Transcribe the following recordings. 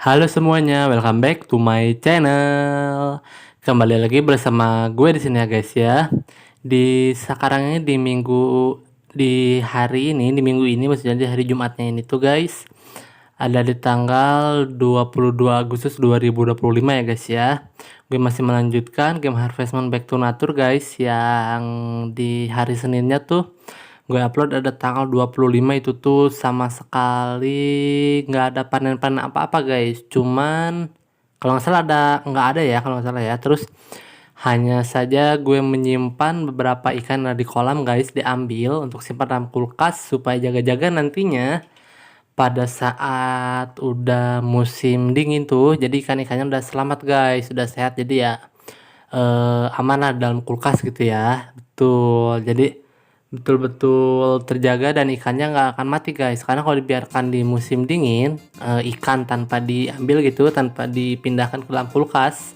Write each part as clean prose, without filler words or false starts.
Halo semuanya, welcome back to my channel. Kembali lagi bersama gue di sini ya guys ya. Di sekarang ini di minggu ini maksudnya di hari Jumatnya ini tuh guys. Ada di tanggal 22 Agustus 2025 ya guys ya. Gue masih melanjutkan game Harvest Moon Back to Nature guys, yang di hari Seninnya tuh gue upload ada tanggal 25 itu tuh sama sekali nggak ada panen-panen apa-apa guys. Cuman kalau nggak salah nggak ada ya kalau nggak salah ya. Terus hanya saja gue menyimpan beberapa ikan di kolam guys, diambil untuk simpan dalam kulkas supaya jaga-jaga nantinya pada saat udah musim dingin tuh. Jadi ikan-ikannya udah selamat guys, sudah sehat, jadi ya aman lah dalam kulkas gitu ya. Betul, jadi betul-betul terjaga dan ikannya nggak akan mati guys, karena kalau dibiarkan di musim dingin, ikan tanpa diambil gitu, tanpa dipindahkan ke dalam kulkas,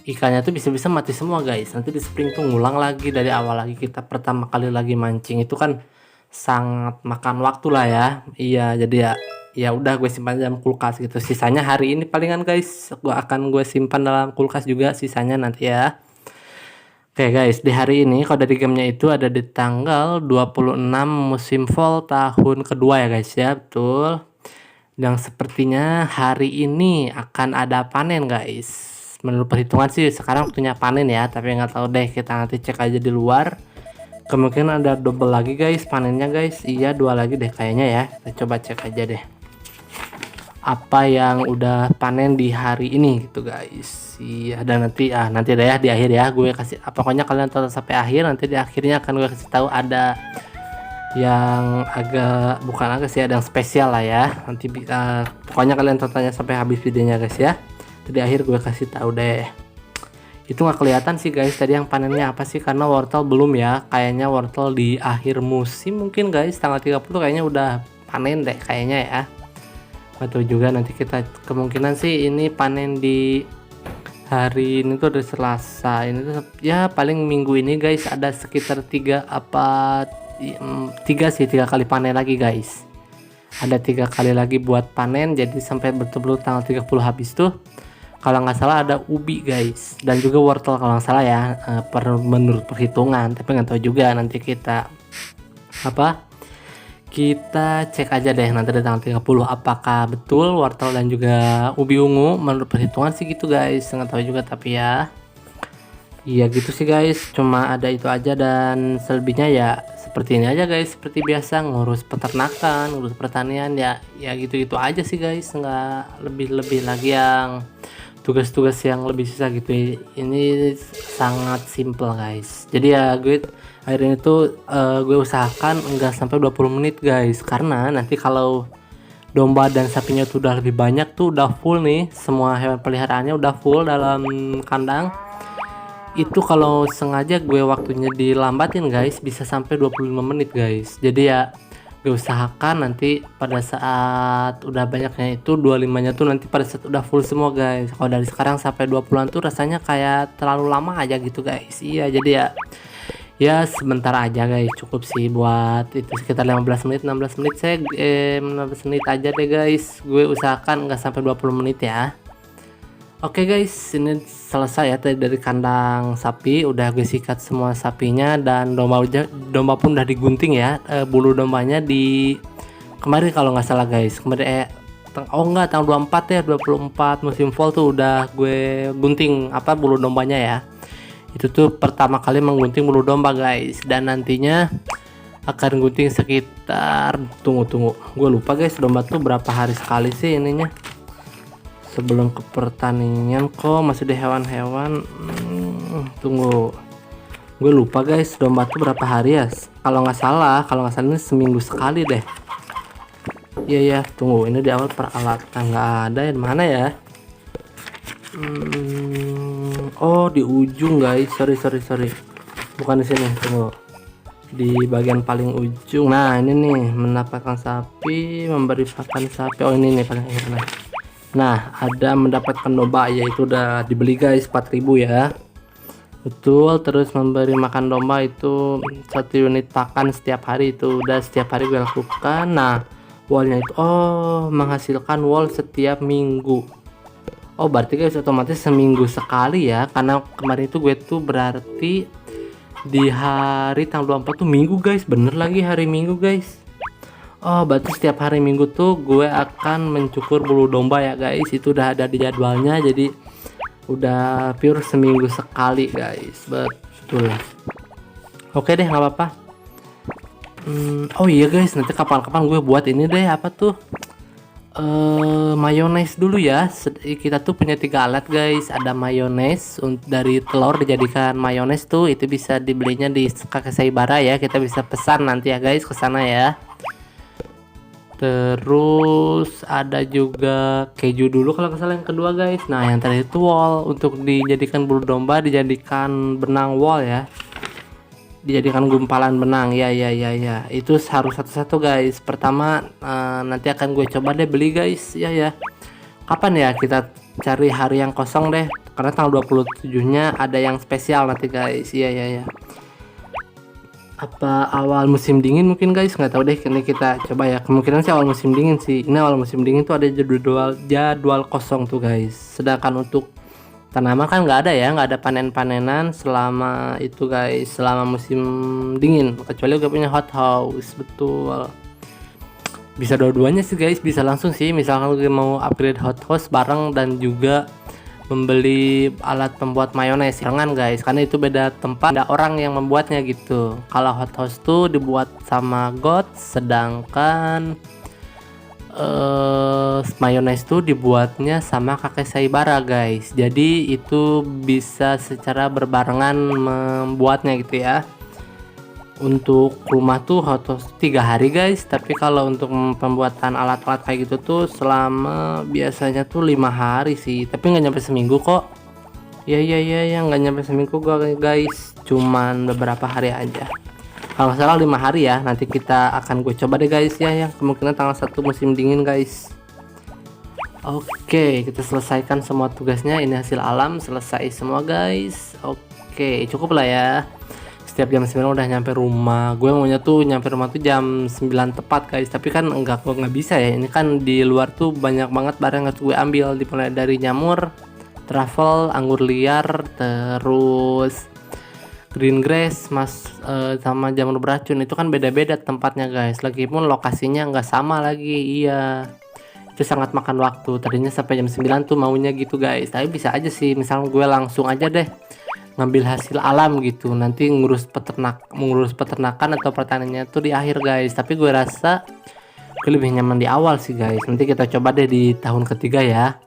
ikannya tuh bisa-bisa mati semua guys. Nanti di spring tuh ngulang lagi dari awal lagi, kita pertama kali lagi mancing itu kan sangat makan waktu lah ya. Iya, jadi ya udah gue simpan dalam kulkas gitu. Sisanya hari ini palingan guys gue simpan dalam kulkas juga sisanya nanti ya. Oke guys, di hari ini kalau dari gamenya itu ada di tanggal 26 musim fall tahun kedua ya guys ya, betul. Yang sepertinya hari ini akan ada panen guys. Menurut perhitungan sih sekarang waktunya panen ya, tapi nggak tahu deh, kita nanti cek aja di luar. Kemungkinan ada double lagi guys panennya guys. Iya, dua lagi deh kayaknya ya. Kita coba cek aja deh apa yang udah panen di hari ini gitu guys. Iya, dan nanti ada ya di akhir ya, gue kasih pokoknya kalian tonton sampai akhir. Nanti di akhirnya akan gue kasih tahu ada yang bukan agak sih, ada yang spesial lah ya. Nanti pokoknya kalian tontonnya sampai habis videonya guys ya. Di akhir gue kasih tahu deh. Itu nggak kelihatan sih guys tadi yang panennya apa sih, karena wortel belum ya. Kayaknya wortel di akhir musim mungkin guys, tanggal 30 kayaknya udah panen deh kayaknya ya. Atau juga nanti kita kemungkinan sih ini panen di hari ini tuh ada Selasa ini tuh ya, paling minggu ini guys ada sekitar 3 kali panen lagi guys. Ada 3 kali lagi buat panen, jadi sampai betul-betul tanggal 30 habis tuh kalau nggak salah ada ubi guys, dan juga wortel kalau nggak salah ya, menurut perhitungan. Tapi nggak tahu juga, nanti kita cek aja deh nanti di tanggal 30 apakah betul wortel dan juga ubi ungu. Menurut perhitungan sih gitu guys, nggak tahu juga tapi ya. Iya gitu sih guys, cuma ada itu aja, dan selebihnya ya seperti ini aja guys, seperti biasa ngurus peternakan, ngurus pertanian ya gitu-gitu aja sih guys, nggak lebih lagi yang tugas-tugas yang lebih susah gitu. Ini sangat simple guys, jadi ya gue akhirnya tuh gue usahakan enggak sampai 20 menit guys, karena nanti kalau domba dan sapinya tuh udah lebih banyak tuh, udah full nih, semua hewan peliharaannya udah full dalam kandang, itu kalau sengaja gue waktunya dilambatin guys bisa sampai 25 menit guys. Jadi ya gue usahakan nanti pada saat udah banyaknya itu 25 nya tuh nanti pada saat udah full semua guys. Kalau dari sekarang sampai 20-an tuh rasanya kayak terlalu lama aja gitu guys. Iya, jadi ya sebentar aja guys, cukup sih buat itu sekitar 15 menit 16 menit 15 menit aja deh guys. Gue usahakan nggak sampai 20 menit ya. Oke guys, ini selesai ya tadi dari kandang sapi, udah gue sikat semua sapinya, dan domba pun udah digunting ya. Bulu dombanya di kemarin kalau nggak salah guys, kemarin tanggal 24 ya, 24 musim fall tuh udah gue gunting bulu dombanya ya. Itu tuh pertama kali menggunting bulu domba guys, dan nantinya akan gunting sekitar tunggu gue lupa guys, domba tuh berapa hari sekali sih ininya sebelum ke pertanian, kok masih di hewan-hewan. Tunggu, gue lupa guys, domba tuh berapa hari ya, kalau nggak salah ini seminggu sekali deh. Iya, tunggu, ini di awal peralatan nggak ada ya, mana ya. Oh, di ujung guys, sorry, bukan di sini, tunggu, di bagian paling ujung. Nah ini nih, mendapatkan sapi, memberi pakan sapi. Oh ini nih paling akhir. Nah ada mendapatkan domba, yaitu udah dibeli guys 4.000 ya, betul. Terus memberi makan domba itu 1 unit pakan setiap hari, itu udah setiap hari gue lakukan. Nah Wallnya itu menghasilkan wall setiap minggu. Oh berarti guys otomatis seminggu sekali ya, karena kemarin itu gue tuh berarti di hari tanggal 24 tuh minggu guys, bener lagi hari minggu guys. Oh berarti setiap hari minggu tuh gue akan mencukur bulu domba ya guys, itu udah ada di jadwalnya, jadi udah pure seminggu sekali guys, betul. Oke deh, nggak apa-apa. Oh iya guys, nanti kapan-kapan gue buat ini deh, apa tuh, mayones dulu ya. Kita tuh punya 3 alat guys, ada mayones dari telur dijadikan mayones tuh, itu bisa dibelinya di Kakek Saibara ya, kita bisa pesan nanti ya guys ke sana ya. Terus ada juga keju dulu kalau nggak salah yang kedua guys. Nah yang tadi itu wall, untuk dijadikan bulu domba dijadikan benang wall ya, dijadikan gumpalan benang ya, itu harus satu-satu guys. Pertama nanti akan gue coba deh beli guys ya. Kapan ya kita cari hari yang kosong deh, karena tanggal 27 nya ada yang spesial nanti guys ya. Apa awal musim dingin mungkin guys, nggak tahu deh, ini kita coba ya. Kemungkinan sih awal musim dingin sih, ini awal musim dingin tuh ada jadwal kosong tuh guys. Sedangkan untuk tanaman kan nggak ada ya, nggak ada panen-panenan selama itu guys, selama musim dingin, kecuali gue punya hothouse. Betul, bisa dua-duanya sih guys, bisa langsung sih misalkan gue mau upgrade hothouse bareng dan juga membeli alat pembuat mayones, jangan guys, karena itu beda tempat, ada orang yang membuatnya gitu. Kalau hothouse tuh dibuat sama God, sedangkan mayones tuh dibuatnya sama Kakek Saibara guys, jadi itu bisa secara berbarengan membuatnya gitu ya. Untuk rumah tuh hothouse 3 hari guys, tapi kalau untuk pembuatan alat-alat kayak gitu tuh selama biasanya tuh 5 hari sih, tapi nggak nyampe seminggu kok ya, nggak nyampe seminggu guys, cuman beberapa hari aja. Kalau nggak salah 5 hari ya, nanti kita akan gue coba deh guys ya, kemungkinan tanggal 1 musim dingin guys. Oke, kita selesaikan semua tugasnya, ini hasil alam selesai semua guys. Oke, cukup lah ya, setiap jam 9 udah nyampe rumah. Gue maunya tuh nyampe rumah tuh jam 9 tepat guys, tapi kan nggak bisa ya, ini kan di luar tuh banyak banget barang yang harus gue ambil, dimulai dari jamur, truffle, anggur liar, terus green grass sama jamur beracun. Itu kan beda-beda tempatnya guys, lagipun lokasinya nggak sama lagi. Iya, itu sangat makan waktu. Tadinya sampai jam 9 tuh maunya gitu guys, tapi bisa aja sih misalnya gue langsung aja deh ngambil hasil alam gitu, nanti mengurus peternakan atau pertaniannya tuh di akhir guys. Tapi gue rasa gue lebih nyaman di awal sih guys. Nanti kita coba deh di tahun ketiga ya,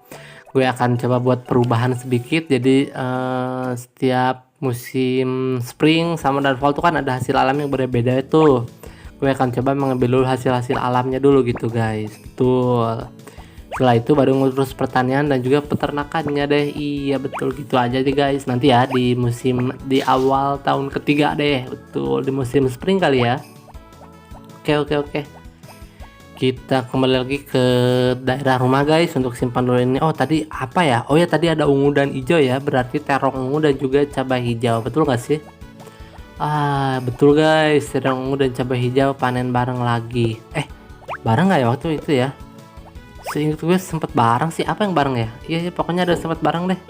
gue akan coba buat perubahan sedikit. Jadi setiap musim spring, summer, dan fall tuh kan ada hasil alam yang berbeda itu. Gue akan coba mengambil dulu hasil alamnya dulu gitu guys. Betul, setelah itu baru ngurus pertanian dan juga peternakannya deh. Iya betul, gitu aja deh guys. Nanti ya di awal tahun ketiga deh, betul, di musim spring kali ya. Oke, kita kembali lagi ke daerah rumah guys untuk simpan dulu ini. Oh tadi apa ya, oh ya tadi ada ungu dan hijau ya, berarti terong ungu dan juga cabai hijau, betul gak sih? Betul guys, terong ungu dan cabai hijau panen bareng lagi. Bareng gak ya waktu itu ya? Seingat gue sempet bareng sih, apa yang bareng ya? Iya pokoknya ada sempet bareng deh,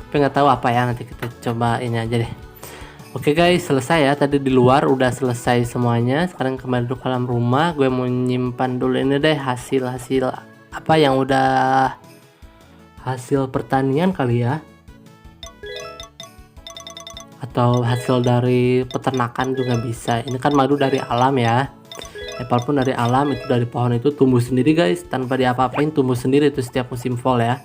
tapi nggak tahu apa ya, nanti kita coba ini aja deh. Oke guys, selesai ya, tadi di luar udah selesai semuanya. Sekarang kembali dulu ke dalam rumah, gue mau nyimpan dulu ini deh hasil apa yang udah hasil pertanian kali ya, atau hasil dari peternakan juga bisa. Ini kan madu dari alam ya, apel pun dari alam, itu dari pohon itu tumbuh sendiri guys, tanpa diapa-apain tumbuh sendiri itu setiap musim fall ya.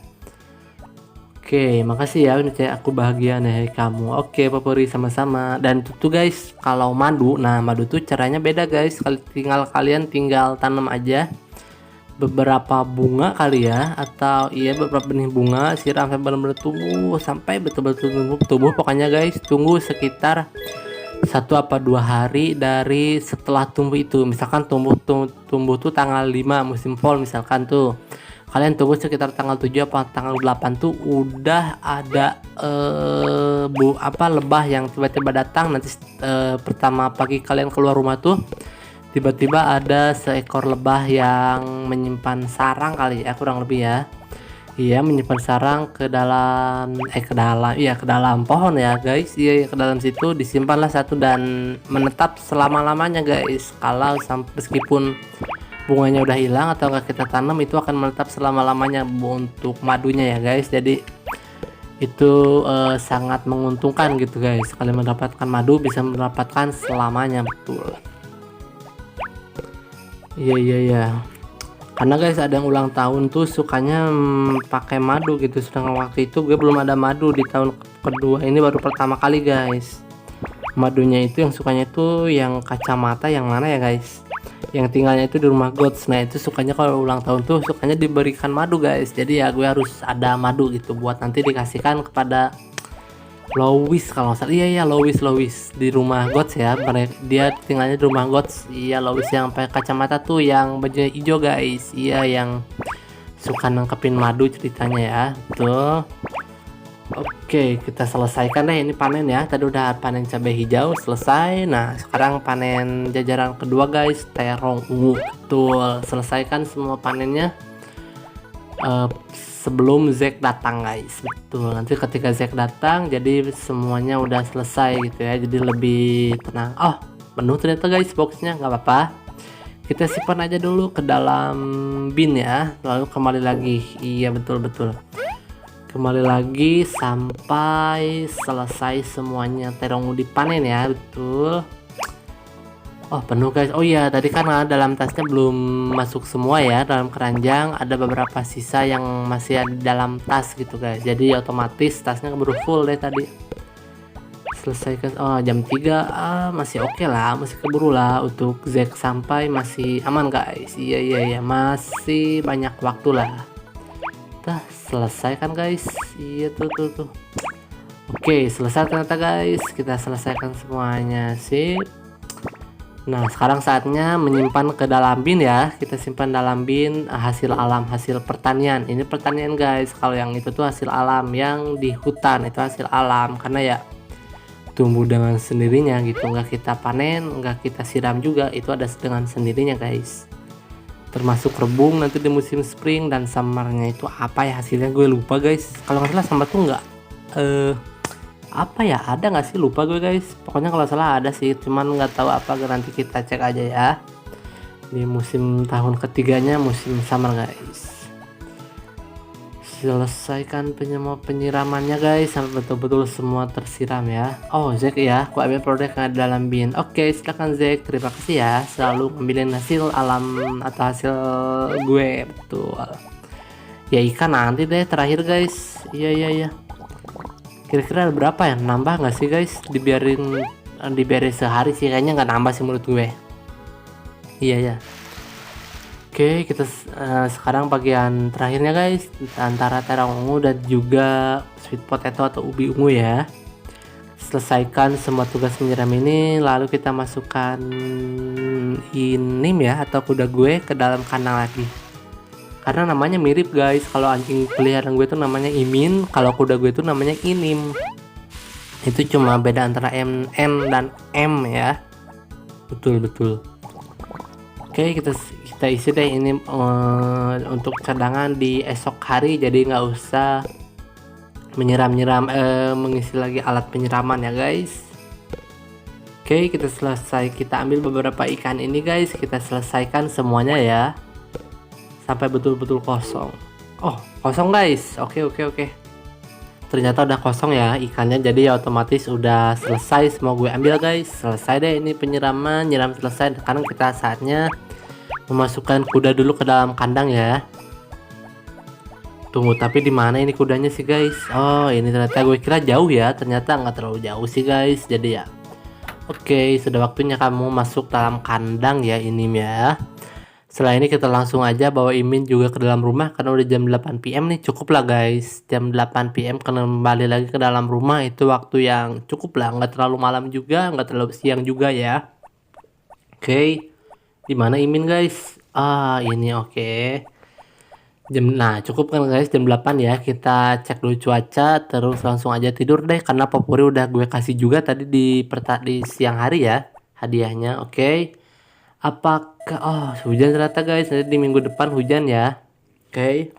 Oke, makasih ya udah cek aku bahagia nih kamu. Oke, Popori sama-sama. Dan itu guys, kalau madu, nah madu tuh caranya beda guys. Kalian tinggal tanam aja beberapa bunga kali ya, atau iya beberapa benih bunga, siram sampai benar-benar tumbuh, sampai betul-betul tumbuh. Pokoknya guys, tunggu sekitar 1 apa 2 hari dari setelah tumbuh itu. Misalkan tumbuh tuh tanggal 5 musim fall misalkan tuh, kalian tunggu sekitar tanggal 7 apa tanggal 8 tuh udah ada lebah yang tiba-tiba datang. Nanti pertama pagi kalian keluar rumah tuh tiba-tiba ada seekor lebah yang menyimpan sarang kali ya, kurang lebih ya. Iya, menyimpan sarang ke dalam pohon ya guys. Iya, ke dalam situ disimpanlah satu dan menetap selama-lamanya guys. Kalau meskipun bunganya udah hilang atau enggak kita tanam, itu akan menetap selama-lamanya untuk madunya ya guys. Jadi itu sangat menguntungkan gitu guys. Kalian mendapatkan madu bisa mendapatkan selamanya, betul. Iya. Karena guys ada yang ulang tahun tuh sukanya pakai madu gitu, sedangkan waktu itu gue belum ada madu di tahun kedua ini, baru pertama kali guys. Madunya itu yang sukanya itu yang kacamata yang mana ya guys, yang tinggalnya itu di rumah gods. Nah itu sukanya kalau ulang tahun tuh sukanya diberikan madu guys. Jadi ya gue harus ada madu gitu buat nanti dikasihkan kepada Lois kalau nggak salah. Iya Lois di rumah gods ya. Dia tinggalnya di rumah gods. Iya, Lois yang pakai kacamata tuh yang bajunya hijau guys. Iya, yang suka nangkepin madu ceritanya ya. Tuh. Oke, kita selesaikan deh ini panen ya. Tadi udah panen cabai hijau selesai. Nah sekarang panen jajaran kedua guys, terong ungu. Tuh, selesaikan semua panennya sebelum Zack datang guys. Betul, nanti ketika Zack datang jadi semuanya udah selesai gitu ya, jadi lebih tenang. Oh, penuh ternyata guys boxnya, nggak apa-apa, kita simpan aja dulu ke dalam bin ya, lalu kembali lagi. Iya betul, kembali lagi sampai selesai semuanya terong dipanen ya. Betul. Oh penuh guys. Oh iya, tadi kan dalam tasnya belum masuk semua ya, dalam keranjang ada beberapa sisa yang masih ada di dalam tas gitu guys. Jadi otomatis tasnya keburu full deh tadi. Selesaikan. Oh jam 3 masih oke lah, masih keburu lah untuk Zack sampai, masih aman guys. Iya masih banyak waktu lah. Kita selesaikan guys. Iya tuh. Oke selesai ternyata guys, kita selesaikan semuanya, sip. Nah sekarang saatnya menyimpan ke dalam bin ya. Kita simpan dalam bin hasil alam, hasil pertanian. Ini pertanian guys. Kalau yang itu tuh hasil alam, yang di hutan itu hasil alam, karena ya tumbuh dengan sendirinya gitu, nggak kita panen, nggak kita siram juga, itu ada dengan sendirinya guys. Termasuk rebung nanti di musim spring dan summernya itu apa ya hasilnya gue lupa guys. Kalau nggak salah summer tuh nggak apa ya, ada nggak sih, lupa gue guys. Pokoknya kalau salah ada sih, cuman nggak tahu apa, nanti kita cek aja ya di musim tahun ketiganya, musim summer guys. Selesaikan penyiramannya guys sampai betul-betul semua tersiram ya. Oh Zack ya, aku ambil produk yang ada dalam bin. Oke silakan Zack, terima kasih ya selalu ngambilin hasil alam atau hasil gue. Betul ya, ikan nanti deh terakhir guys. Iya. Kira-kira berapa ya, nambah nggak sih guys? Dibiarin sehari sih kayaknya, nggak nambah sih menurut gue. Iya. Oke, kita sekarang bagian terakhirnya guys, antara terong ungu dan juga sweet potato atau ubi ungu ya. Selesaikan semua tugas menyiram ini, lalu kita masukkan inim ya atau kuda gue ke dalam kandang lagi. Karena namanya mirip guys, kalau anjing peliharaan gue itu namanya Imin, kalau kuda gue itu namanya Inim. Itu cuma beda antara N dan M ya. Betul. Oke, kita isi deh ini untuk cadangan di esok hari, jadi nggak usah mengisi lagi alat penyiraman ya guys. Oke, kita ambil beberapa ikan ini guys, kita selesaikan semuanya ya sampai betul-betul kosong. Oh kosong guys, oke. Ternyata udah kosong ya ikannya, jadi ya otomatis udah selesai semua gue ambil guys. Selesai deh ini penyiraman, nyiram selesai. Sekarang kita saatnya memasukkan kuda dulu ke dalam kandang ya. Tunggu, tapi di mana ini kudanya sih guys? Oh ini ternyata, gue kira jauh ya, ternyata nggak terlalu jauh sih guys. Jadi ya oke, sudah waktunya kamu masuk dalam kandang ya ini ya. Setelah ini kita langsung aja bawa Imin juga ke dalam rumah, karena udah jam 8 PM nih, cukup lah guys. Jam 8 PM kembali lagi ke dalam rumah, itu waktu yang cukup lah, nggak terlalu malam juga, nggak terlalu siang juga ya. Oke, di mana Imin guys? Ini oke. Nah cukup kan guys, jam 8 ya. Kita cek dulu cuaca, terus langsung aja tidur deh, karena popuri udah gue kasih juga tadi di siang hari ya hadiahnya. Oke. Apakah hujan ternyata guys, nanti di minggu depan hujan ya. Oke.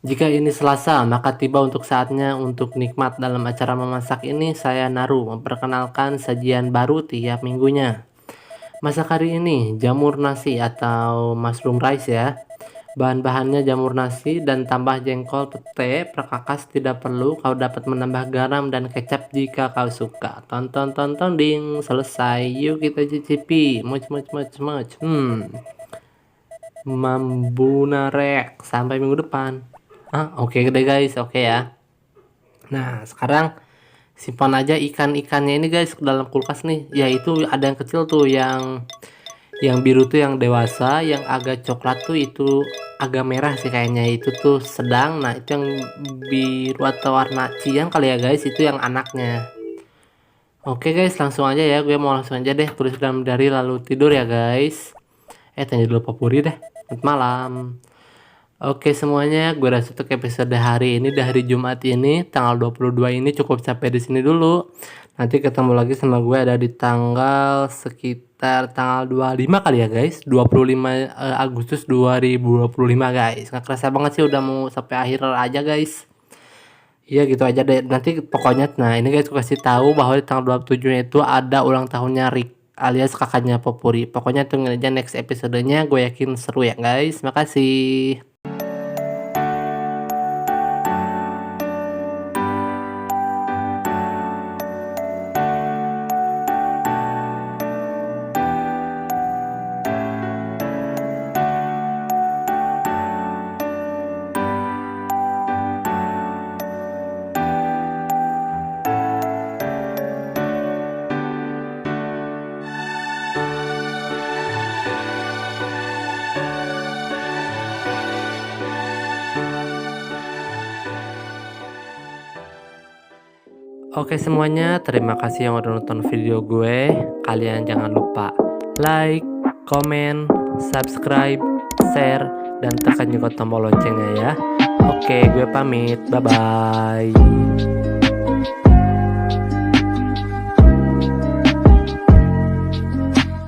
Jika ini Selasa, maka tiba untuk saatnya untuk nikmat dalam acara memasak ini. Saya Naru memperkenalkan sajian baru tiap minggunya. Masak hari ini jamur nasi atau mushroom rice ya. Bahan-bahannya jamur nasi dan tambah jengkol, pete, perkakas tidak perlu. Kau dapat menambah garam dan kecap jika kau suka. Tonton ding, selesai. Yuk kita cicipi. Much. Mambu narek. Sampai minggu depan. Oke deh guys, oke ya. Nah, sekarang simpan aja ikan-ikannya ini guys ke dalam kulkas nih. Yaitu ada yang kecil tuh, yang biru tuh yang dewasa, yang agak coklat tuh itu agak merah sih kayaknya, itu tuh sedang. Nah, itu yang biru atau warna cian kali ya guys, itu yang anaknya. Oke guys, langsung aja ya, gue mau langsung aja deh tulis dalam diary lalu tidur ya guys. Tanya dulu Papuri deh. Selamat malam. Oke semuanya, gue udah tutup episode hari ini, di hari Jumat ini tanggal 22 ini. Cukup sampai di sini dulu. Nanti ketemu lagi sama gue ada di tanggal sekitar tanggal 25 kali ya guys. 25 Agustus 2025 guys. Nggak kerasa banget sih udah mau sampai akhir aja guys. Iya gitu aja deh. Nanti pokoknya ini guys, gue kasih tahu bahwa di tanggal 27 itu ada ulang tahunnya Rick alias kakaknya Popuri. Pokoknya tungguin aja next episodenya, gue yakin seru ya guys. Makasih. Oke semuanya, terima kasih yang udah nonton video gue. Kalian jangan lupa like, comment, subscribe, share, dan tekan juga tombol loncengnya ya. Oke, gue pamit. Bye-bye.